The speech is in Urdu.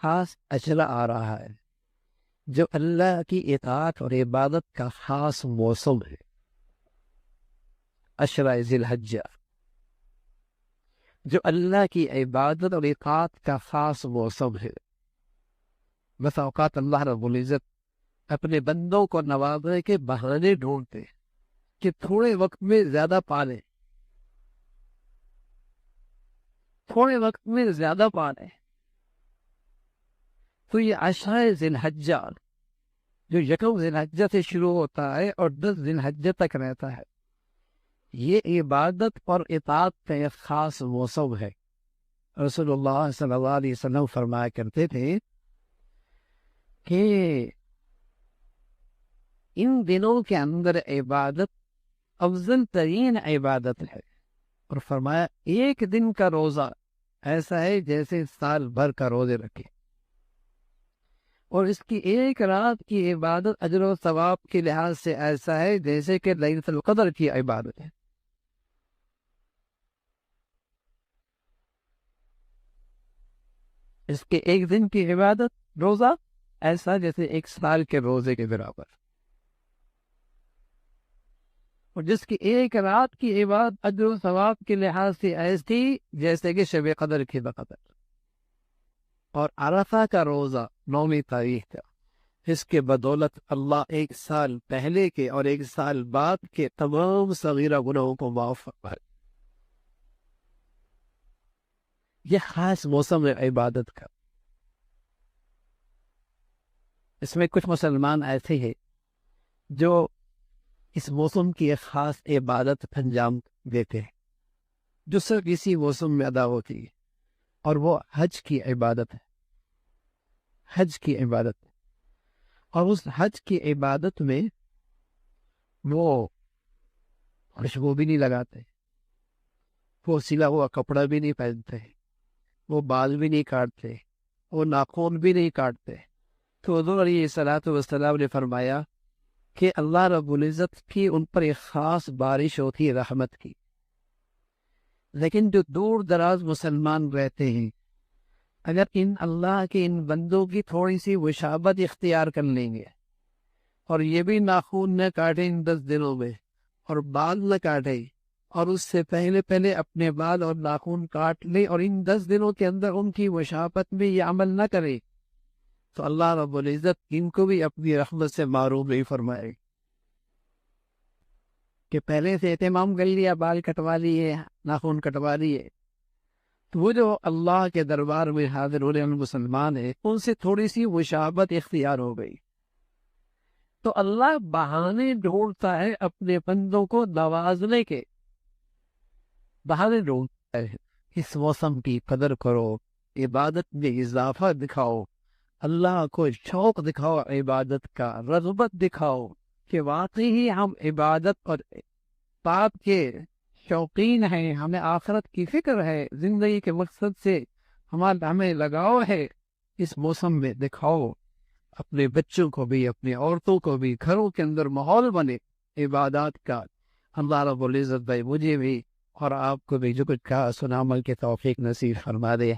خاص اشرا آ رہا ہے جو اللہ کی اطاعت اور عبادت کا خاص موسم ہے، اشرا ذی الحجہ، جو اللہ کی عبادت اور اطاعت کا خاص موسم ہے۔ بس اوقات اللہ رب العزت اپنے بندوں کو نوازنے کے بہانے ڈھونڈتے کہ تھوڑے وقت میں زیادہ پا لیں، تھوڑے وقت میں زیادہ پا لیں۔ تو یہ عشرہ ذی الحجہ جو یکم ذی الحجہ سے شروع ہوتا ہے اور 10 ذی الحجہ تک رہتا ہے، یہ عبادت اور اطاعت کا ایک خاص موسم ہے۔ رسول اللہ صلی اللہ علیہ وسلم فرمایا کرتے تھے کہ ان دنوں کے اندر عبادت افضل ترین عبادت ہے، اور فرمایا ایک دن کا روزہ ایسا ہے جیسے سال بھر کا روزے رکھے، اور اس کی ایک رات کی عبادت اجر و ثواب کے لحاظ سے ایسا ہے جیسے کہ لیلۃ القدر کی عبادت ہے۔ اس کے ایک دن کی عبادت روزہ ایسا جیسے ایک سال کے روزے کے برابر، اور جس کی ایک رات کی عبادت اجر و ثواب کے لحاظ سے ایسی جیسے کہ شب قدر کی بقدر۔ اور عرفہ کا روزہ 9ویں تاریخ کا، اس کے بدولت اللہ ایک سال پہلے کے اور ایک سال بعد کے تمام صغیرہ گناہوں کو معاف فرمائے۔ یہ خاص موسم ہے عبادت کا۔ اس میں کچھ مسلمان ایسے ہیں جو اس موسم کی ایک خاص عبادت انجام دیتے ہیں جو صرف اسی موسم میں ادا ہوتی ہے، اور وہ حج کی عبادت ہے۔ حج کی عبادت ہے، اور اس حج کی عبادت میں وہ خوشبو بھی نہیں لگاتے، وہ سلا ہوا کپڑا بھی نہیں پہنتے، وہ بال بھی نہیں کاٹتے، وہ ناخن بھی نہیں کاٹتے۔ تو حضور علیہ الصلوۃ والسلام نے فرمایا کہ اللہ رب العزت کی ان پر ایک خاص بارش ہوتی ہے رحمت کی، لیکن جو دور دراز مسلمان رہتے ہیں، اگر ان اللہ کے ان بندوں کی تھوڑی سی مشابہت اختیار کر لیں گے، اور یہ بھی ناخن نہ کاٹیں ان 10 دنوں میں، اور بال نہ کاٹیں، اور اس سے پہلے پہلے اپنے بال اور ناخن کاٹ لیں، اور ان 10 دنوں کے اندر ان کی مشابہت میں یہ عمل نہ کرے، تو اللہ رب العزت ان کو بھی اپنی رحمت سے معروف نہیں فرمائے کہ پہلے سے اہتمام کر لیا، بال کٹوا لیے، ناخن کٹوا لیے۔ تو وہ جو اللہ کے دربار میں حاضر ہونے والے مسلمان ہیں، ان سے تھوڑی سی مشابہت اختیار ہو گئی، تو اللہ بہانے ڈھونڈتا ہے اپنے بندوں کو نوازنے کے، بہانے ڈھونڈتا ہے۔ اس موسم کی قدر کرو، عبادت میں اضافہ دکھاؤ، اللہ کو شوق دکھاؤ، عبادت کا رغبت دکھاؤ کہ واقعی ہی ہم عبادت اور طاعت کے شوقین ہیں، ہمیں آخرت کی فکر ہے، زندگی کے مقصد سے ہمیں لگاؤ ہے۔ اس موسم میں دکھاؤ، اپنے بچوں کو بھی، اپنی عورتوں کو بھی، گھروں کے اندر ماحول بنے عبادات کا۔ اللہ رب العزت بھائی مجھے بھی اور آپ کو بھی جو کچھ کہا سنا عمل کے توفیق نصیب فرما دے۔